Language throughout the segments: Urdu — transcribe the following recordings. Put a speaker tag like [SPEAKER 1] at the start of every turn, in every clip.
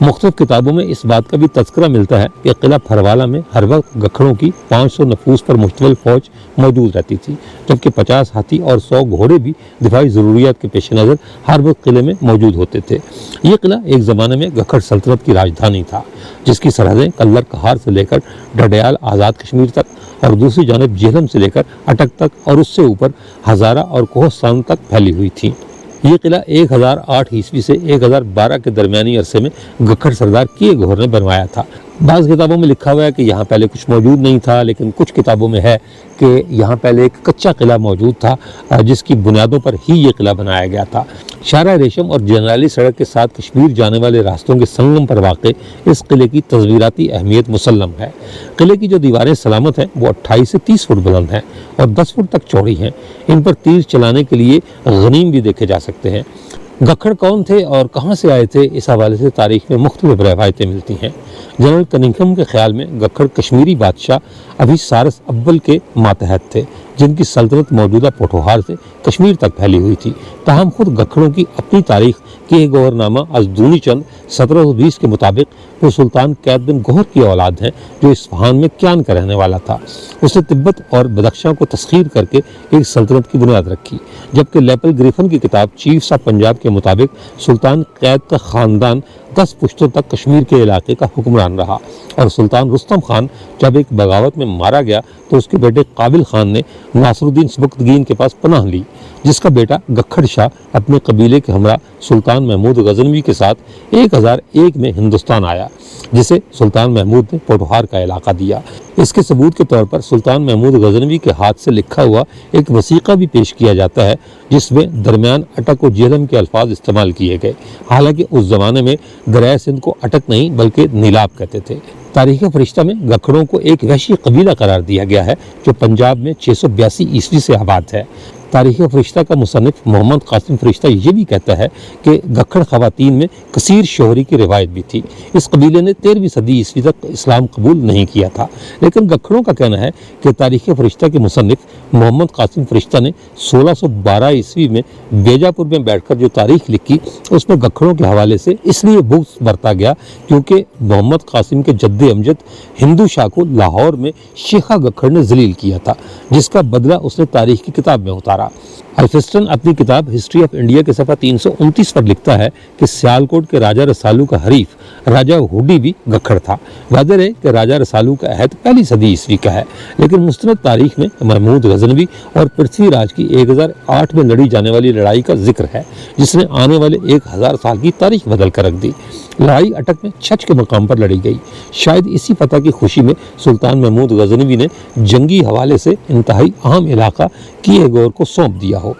[SPEAKER 1] مختلف کتابوں میں اس بات کا بھی تذکرہ ملتا ہے کہ قلعہ پھروالا میں ہر وقت گکھڑوں کی 500 نفوس پر مشتمل فوج موجود رہتی تھی، جبکہ 50 ہاتھی اور 100 گھوڑے بھی دفاعی ضروریات کے پیش نظر ہر وقت قلعے میں موجود ہوتے تھے۔ یہ قلعہ ایک زمانے میں گکھڑ سلطنت کی راجدھانی تھا، جس کی سرحدیں کلر کہار سے لے کر ڈڈیال آزاد کشمیر تک اور دوسری جانب جہلم سے لے کر اٹک تک اور اس سے اوپر ہزارہ اور کوہستان تک پھیلی ہوئی تھی۔ یہ قلعہ 1008 عیسوی سے 1012 کے درمیانی عرصے میں گکھڑ سردار کیے گور نے بنوایا تھا۔ بعض کتابوں میں لکھا ہوا ہے کہ یہاں پہلے کچھ موجود نہیں تھا، لیکن کچھ کتابوں میں ہے کہ یہاں پہلے ایک کچا قلعہ موجود تھا جس کی بنیادوں پر ہی یہ قلعہ بنایا گیا تھا۔ شاہراہ ریشم اور جنرالی سڑک کے ساتھ کشمیر جانے والے راستوں کے سنگم پر واقع اس قلعے کی تصویراتی اہمیت مسلم ہے۔ قلعے کی جو دیواریں سلامت ہیں وہ 28 سے 30 فٹ بلند ہیں اور 10 فٹ تک چوڑی ہیں۔ ان پر تیر چلانے کے لیے غنیم بھی دیکھے جا سکتے ہیں۔ گکھڑ کون تھے اور کہاں سے آئے تھے، اس حوالے سے تاریخ میں مختلف روایتیں ملتی ہیں۔ جنرل کننگھم کے خیال میں گکھڑ کشمیری بادشاہ ابھی سارس اول کے ماتحت تھے، جن کی سلطنت موجودہ پوٹھوہار سے کشمیر تک پھیلی ہوئی تھی۔ تاہم خود گکھڑوں کی اپنی تاریخ کے گورنامہ از دونی چند 1720 کے مطابق وہ سلطان قید بن گوہر کی اولاد ہیں، جو اصفہان میں کیان کا رہنے والا تھا۔ اس نے تبت اور بدخشاں کو تسخیر کر کے ایک سلطنت کی بنیاد رکھی، جبکہ لیپل گریفن کی کتاب چیفز آف پنجاب کے مطابق سلطان قید کا خاندان 10 پشتوں تک کشمیر کے علاقے کا حکمران رہا، اور سلطان رستم خان جب ایک بغاوت میں مارا گیا تو اس کے بیٹے قابل خان نے ناصر الدین سبکتگین کے پاس پناہ لی، جس کا بیٹا گکھڑ شاہ اپنے قبیلے کے ہمراہ سلطان محمود غزنوی کے ساتھ 1001 میں ہندوستان آیا، جسے سلطان محمود نے پوٹھوہار کا علاقہ دیا۔ اس کے ثبوت کے طور پر سلطان محمود غزنوی کے ہاتھ سے لکھا ہوا ایک وثیقہ بھی پیش کیا جاتا ہے، جس میں درمیان اٹک و جہلم کے الفاظ استعمال کیے گئے، حالانکہ اس زمانے میں دریائے سندھ کو اٹک نہیں بلکہ نیلاب کہتے تھے۔ تاریخ فرشتہ میں گکھڑوں کو ایک وحشی قبیلہ قرار دیا گیا ہے جو پنجاب میں 682 عیسوی سے آباد ہے۔ تاریخ فرشتہ کا مصنف محمد قاسم فرشتہ یہ بھی کہتا ہے کہ گکھڑ خواتین میں کثیر شوہری کی روایت بھی تھی۔ اس قبیلے نے 13ویں صدی عیسوی تک اسلام قبول نہیں کیا تھا، لیکن گکھڑوں کا کہنا ہے کہ تاریخ فرشتہ کے مصنف محمد قاسم فرشتہ نے 1612 عیسوی میں بیجاپور میں بیٹھ کر جو تاریخ لکھی اس میں گکھڑوں کے حوالے سے اس لیے بغض برتا گیا کیونکہ محمد قاسم کے جد امجد ہندو شاہ کو لاہور میں شیخا گکھڑ نے ذلیل کیا تھا، جس کا بدلہ اس نے تاریخ کی کتاب میں اتارا۔ الفسٹن اپنی کتاب ہسٹری آف انڈیا کے صفحہ 329 پر لکھتا ہے کہ سیالکوٹ کے راجہ رسالو کا حریف راجہ ہوڈی بھی گکھڑ تھا۔ واضح ہے کہ راجہ رسالو کا عہد پہلی صدی عیسوی کا ہے، لیکن مستند تاریخ میں محمود غزنوی اور پرتھوی راج کی 1008 میں لڑی جانے والی لڑائی کا ذکر ہے، جس نے آنے والے 1000 سال کی تاریخ بدل کر رکھ دی۔ لڑائی اٹک میں چھچ کے مقام پر لڑی گئی۔ شاید اسی فتح کی خوشی میں سلطان محمود غزنوی نے جنگی حوالے سے انتہائی اہم علاقہ کیے گور کو سونپ دیا ہو۔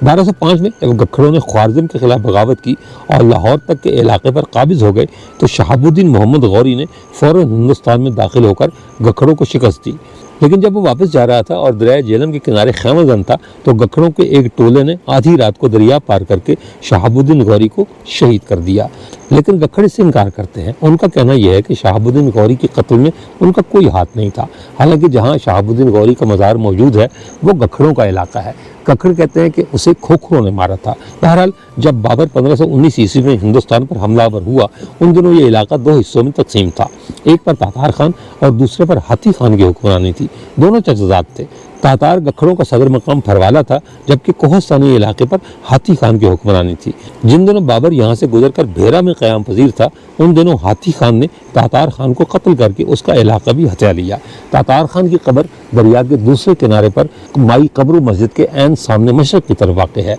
[SPEAKER 1] 1205 میں جب گکھڑوں نے خوارزم کے خلاف بغاوت کی اور لاہور تک کے علاقے پر قابض ہو گئے تو شہاب الدین محمد غوری نے فوراً ہندوستان میں داخل ہو کر گکھڑوں کو شکست دی، لیکن جب وہ واپس جا رہا تھا اور دریائے جہلم کے کنارے خیمہ زن تھا تو گکھڑوں کے ایک ٹولے نے آدھی رات کو دریا پار کر کے شہاب الدین غوری کو شہید کر دیا، لیکن گکھڑ اس سے انکار کرتے ہیں۔ ان کا کہنا یہ ہے کہ شہاب الدین غوری کے قتل میں ان کا کوئی ہاتھ نہیں تھا، حالانکہ جہاں شہاب الدین غوری کا مزار موجود ہے وہ گکھڑوں کا علاقہ ہے۔ گکھڑ کہتے ہیں کہ اسے کھوکھروں نے مارا تھا۔ بہرحال جب بابر 1519 عیسوی میں ہندوستان پر حملہ آور ہوا ان دنوں یہ علاقہ 2 حصوں میں تقسیم تھا، ایک پر تاتار خان اور دوسرے پر ہاتھی خان کی حکمرانی تھی۔ دونوں چچزاد تھے۔ تاتار گکھڑوں کا صدر مقام پھروالا تھا، جبکہ کوہستانی علاقے پر ہاتھی خان کی حکمرانی تھی۔ جن دنوں بابر یہاں سے گزر کر بھیرا میں قیام پذیر تھا ان دنوں ہاتھی خان نے تاتار خان کو قتل کر کے اس کا علاقہ بھی ہتھیا لیا۔ تاتار خان کی قبر دریا کے دوسرے کنارے پر مائی قبر مسجد کے عین سامنے مشرق کی طرف واقع ہے۔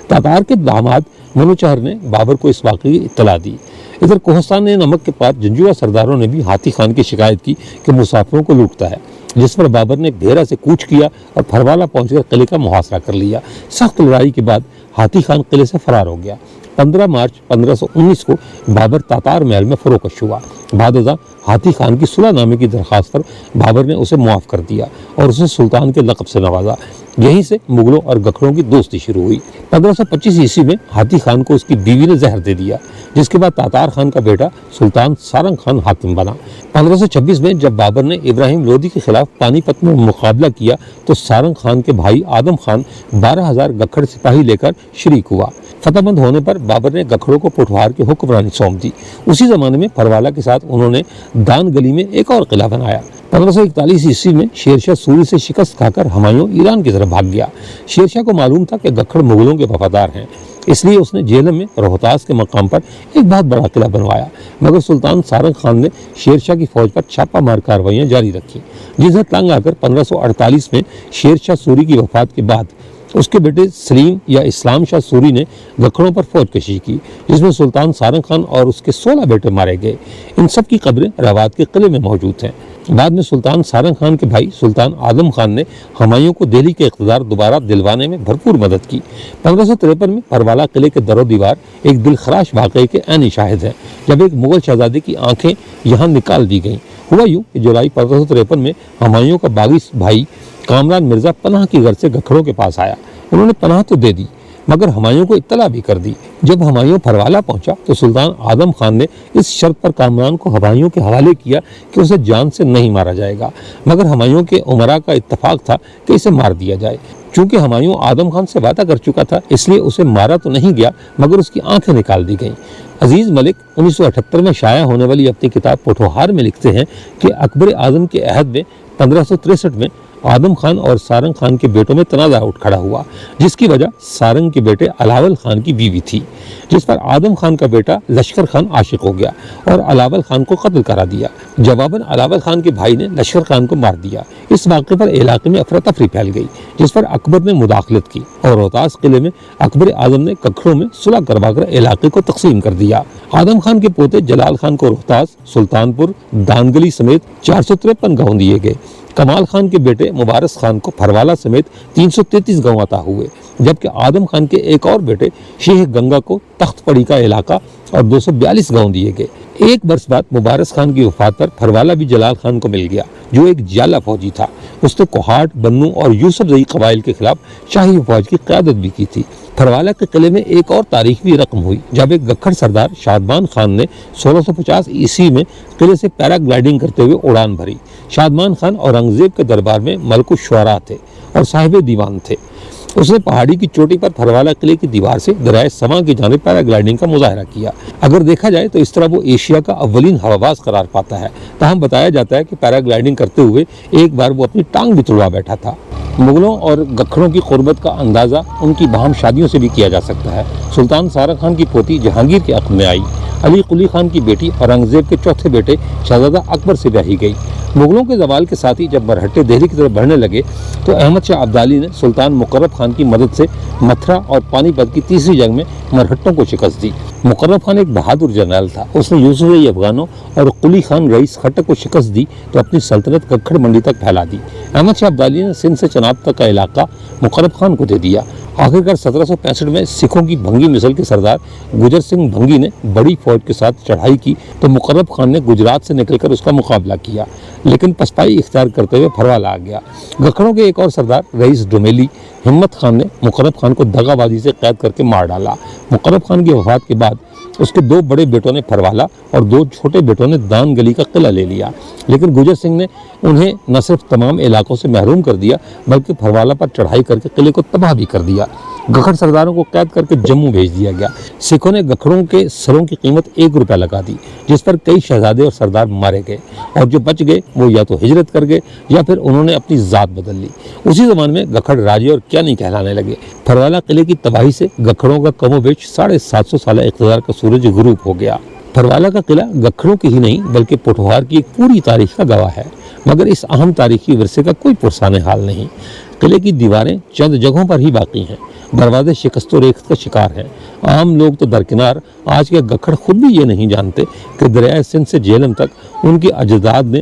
[SPEAKER 1] تاتار کے داماد منوچہر نے بابر کو اس واقعے کی اطلاع دی۔ ادھر کوہستان نمک کے پاس جنجوڑا سرداروں نے بھی ہاتھی خان کی شکایت کی کہ مسافروں کو لوٹتا ہے، جس پر بابر نے بھیرا سے کوچ کیا اور پھروالا پہنچ کر قلعے کا محاصرہ کر لیا۔ سخت لڑائی کے بعد ہاتھی خان قلعے سے فرار ہو گیا۔ 15 مارچ 1519 کو بابر تاتار محل میں فروکش ہوا۔ بعد ازاں ہاتھی خان کی صلح نامے کی درخواست پر بابر نے اسے معاف کر دیا اور اسے سلطان کے لقب سے نوازا۔ یہیں سے مغلوں اور گکھڑوں کی دوستی شروع ہوئی۔ 1525 عیسوی میں ہاتھی خان کو اس کی بیوی نے زہر دے دیا، جس کے بعد تاتار خان کا بیٹا سلطان سارنگ خان حاکم بنا۔ 1526 میں جب بابر نے ابراہیم لودھی کے خلاف پانی پت میں مقابلہ کیا تو سارنگ خان کے بھائی آدم خان 12,000 گکھڑ سپاہی لے کر شریک ہوا۔ فتح مند ہونے پر بابر نے گکھڑوں کو پوٹھوہار کی حکمرانی سونپ دی۔ اسی زمانے میں پھروالا کے ساتھ انہوں نے دان گلی میں ایک اور قلعہ بنایا۔ 1541 عیسوی میں شیر شاہ سوری سے شکست کھا کر ہمایوں ایران کی طرف بھاگ گیا۔ شیر شاہ کو معلوم تھا کہ گکھڑ مغلوں کے وفادار ہیں، اس لیے اس نے جہلم میں روہتاس کے مقام پر ایک بہت بڑا قلعہ بنوایا، مگر سلطان سارنگ خان نے شیر شاہ کی فوج پر چھاپہ مار کارروائیاں جاری رکھی، جسے تنگ آ کر 1548 میں شیر شاہ سوری کی وفات کے بعد اس کے بیٹے سلیم یا اسلام شاہ سوری نے گکھڑوں پر فوج کشی کی، جس میں سلطان سارنگ خان اور اس کے 16 بیٹے مارے گئے۔ ان سب کی قبریں روات کے قلعے میں موجود ہیں۔ بعد میں سلطان سارنگ خان کے بھائی سلطان آدم خان نے ہمایوں کو دہلی کے اقتدار دوبارہ دلوانے میں بھرپور مدد کی۔ 1553 میں پھروالا قلعے کے در و دیوار ایک دلخراش واقعے کے عینی شاہد ہیں، جب ایک مغل شہزادے کی آنکھیں یہاں نکال دی گئیں۔ ہوا یوں کہ جولائی 1553 میں ہمایوں کا باغی بھائی کامران مرزا پناہ کی غرض سے گکھڑوں کے پاس آیا۔ انہوں نے پناہ تو دے دی، مگر ہمایوں کو اطلاع بھی کر دی۔ جب ہمایوں پھروالا پہنچا تو سلطان آدم خان نے اس شرط پر کامران کو ہمایوں کے حوالے کیا کہ اسے جان سے نہیں مارا جائے گا، مگر ہمایوں کے امراء کا اتفاق تھا کہ اسے مار دیا جائے۔ چونکہ ہمایوں آدم خان سے وعدہ کر چکا تھا، اس لیے اسے مارا تو نہیں گیا، مگر اس کی آنکھیں نکال دی گئیں۔ عزیز ملک 1978 میں شائع ہونے والی اپنی کتاب پوٹھوہار میں لکھتے ہیں کہ اکبر اعظم کے عہد میں 1563 میں آدم خان اور سارنگ خان کے بیٹوں میں تنازع اٹھ کھڑا ہوا، جس کی وجہ سارنگ کے بیٹے علاول خان کی بیوی تھی، جس پر آدم خان کا بیٹا لشکر خان عاشق ہو گیا اور علاول خان کو قتل کرا دیا۔ جواباً علاول خان کے بھائی نے لشکر خان کو مار دیا۔ اس واقعے پر علاقے میں افراتفری پھیل گئی، جس پر اکبر نے مداخلت کی اور روہتاس قلعے میں اکبر اعظم نے گکھڑوں میں صلح کروا کر علاقے کو تقسیم کر دیا۔ آدم خان کے پوتے جلال خان کو روہتاس، سلطانپور، دانگلی سمیت 453 گاؤں دیے گئے۔ کمال خان کے بیٹے مبارس خان کو پھروالا سمیت 333 گاؤں عطا ہوئے، جبکہ آدم خان کے ایک اور بیٹے شیخ گنگا کو تخت پڑی کا علاقہ اور 242 گاؤں دیے گئے۔ ایک برس بعد مبارس خان کی وفات پر پھروالا بھی جلال خان کو مل گیا، جو ایک جالا فوجی تھا۔ اس نے کوہاٹ، بنو اور یوسف زئی قبائل کے خلاف شاہی فوج کی قیادت بھی کی تھی۔ پھروالا کے قلعے میں ایک اور تاریخی رقم ہوئی جب ایک گکھڑ سردار شادمان خان نے 1650 عیسوی میں قلعے سے پیرا گلائیڈنگ کرتے ہوئے اڑان بھری۔ شادمان خان اورنگزیب کے دربار میں ملک الشعراء تھے اور صاحب دیوان تھے۔ اس نے پہاڑی کی چوٹی پر پھروالا قلعے کی دیوار سے دریائے سواں کی جانب پیرا گلائیڈنگ کا مظاہرہ کیا۔ اگر دیکھا جائے تو اس طرح وہ ایشیا کا اولین ہواباز قرار پاتا ہے۔ تاہم بتایا جاتا ہے کہ پیرا گلائیڈنگ کرتے ہوئے ایک بار وہ اپنی ٹانگ بھی توڑوا بیٹھا تھا۔ مغلوں اور گکھڑوں کی قربت کا اندازہ ان کی باہم شادیوں سے بھی کیا جا سکتا ہے۔ سلطان سارنگ خان کی پوتی جہانگیر کے عقد میں آئی۔ علی قلی خان کی بیٹی اورنگزیب کے چوتھے بیٹے شہزادہ اکبر سے بیاہی گئی۔ مغلوں کے زوال کے ساتھ ہی جب مرہٹے دہلی کی طرف بڑھنے لگے تو احمد شاہ ابدالی نے سلطان مقرب خان کی مدد سے متھرا اور پانی پت کی تیسری جنگ میں مرہٹوں کو شکست دی۔ مقرب خان ایک بہادر جنرل تھا۔ اس نے یوسف زئی افغانوں اور قلی خان رئیس خٹک کو شکست دی تو اپنی سلطنت گکھڑ منڈی تک پھیلا دی۔ احمد شاہ ابدالی نے سندھ سے چناب تک کا علاقہ مقرب خان کو دے دیا۔ آخرکار 1765 میں سکھوں کی بھنگی نسل کے سردار گجر سنگھ بھنگی نے بڑی فوج کے ساتھ چڑھائی کی تو مقرب خان نے گجرات سے نکل کر اس کا مقابلہ کیا، لیکن پسپائی اختیار کرتے ہوئے پھروالا آ گیا۔ گکھڑوں کے ایک اور سردار رئیس ڈومیلی ہمت خان نے مقرب خان کو دغا بازی سے قید کر کے مار ڈالا۔ مقرب خان کی وفات کے بعد اس کے 2 بڑے بیٹوں نے پھروالا اور 2 چھوٹے بیٹوں نے دان گلی کا قلعہ لے لیا، لیکن گجر سنگھ نے انہیں نہ صرف تمام علاقوں سے محروم کر دیا بلکہ پھروالا پر چڑھائی کر کے قلعے کو تباہ بھی کر دیا۔ گکھڑ سرداروں کو قید کر کے جموں بھیج دیا گیا۔ سکھوں نے گکھڑوں کے سروں کی قیمت 1 روپیہ لگا دی، جس پر کئی شہزادے اور سردار مارے گئے، اور جو بچ گئے وہ یا تو ہجرت کر گئے یا پھر انہوں نے اپنی ذات بدل لی۔ اسی زمانے میں گکھڑ راجے اور کیا نہیں کہلانے لگے۔ پھروالا قلعے کی تباہی سے گکھڑوں کا کم و بیش 750 سالہ اقتدار کا سورج غروب ہو گیا۔ پھروالا کا قلعہ گکھڑوں کی ہی نہیں بلکہ پوٹھوہار کی ایک پوری تاریخ کا گواہ ہے، مگر اس اہم تاریخی ورثے کا کوئی پرسان حال نہیں۔ قلعے کی دیواریں چند جگہوں پر ہی باقی ہیں، دروازے شکست و ریخت کا شکار ہیں۔ عام لوگ تو درکنار آج کے گکھڑ خود بھی یہ نہیں جانتے کہ دریائے سندھ سے جہلم تک ان کے اجداد نے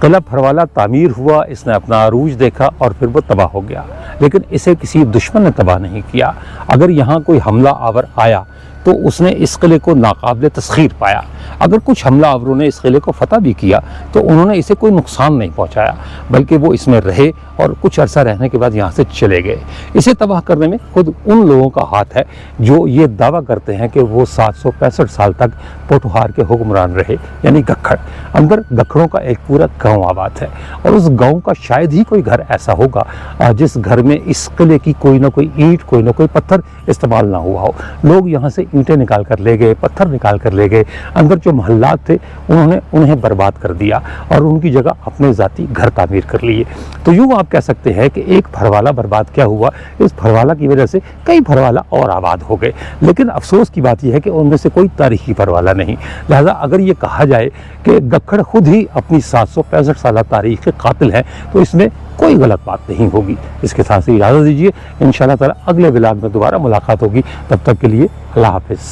[SPEAKER 1] قلعہ پھروالا تعمیر ہوا، اس نے اپنا عروج دیکھا اور پھر وہ تباہ ہو گیا، لیکن اسے کسی دشمن نے تباہ نہیں کیا۔ اگر یہاں کوئی حملہ آور آیا تو اس نے اس قلعے کو ناقابل تسخیر پایا۔ اگر کچھ حملہ آوروں نے اس قلعے کو فتح بھی کیا تو انہوں نے اسے کوئی نقصان نہیں پہنچایا، بلکہ وہ اس میں رہے اور کچھ عرصہ رہنے کے بعد یہاں سے چلے گئے۔ اسے تباہ کرنے میں خود ان لوگوں کا ہاتھ ہے جو یہ دعویٰ کرتے ہیں کہ وہ 765 سال تک پوٹھوہار کے حکمران رہے، یعنی گکھڑ۔ اندر گکھڑوں کا ایک پورا گاؤں آباد ہے، اور اس گاؤں کا شاید ہی کوئی گھر ایسا ہوگا جس گھر میں اس قلعے کی کوئی نہ کوئی اینٹ، کوئی نہ کوئی پتھر استعمال نہ ہوا ہو۔ لوگ یہاں سے اینٹیں نکال کر لے گئے، پتھر نکال کر لے گئے، اندر جو محلات تھے انہیں برباد کر دیا اور ان کی جگہ اپنے ذاتی گھر تعمیر کر لیے۔ تو یوں آپ کہہ سکتے ہیں کہ ایک پھروالا برباد کیا ہوا، اس پھروالا کی وجہ سے کئی پھروالا اور آباد ہو گئے، لیکن افسوس کی بات یہ ہے کہ ان میں سے کوئی تاریخی پھروالا نہیں۔ لہذا اگر یہ کہا جائے کہ گکھڑ خود ہی اپنی 765 سالہ تاریخ کے قاتل ہیں تو اس میں کوئی غلط بات نہیں ہوگی۔ اس کے ساتھ ہی اجازت دیجیے، انشاءاللہ تعالی اگلے ولاگ میں دوبارہ ملاقات ہوگی، تب تک کے لیے اللہ حافظ۔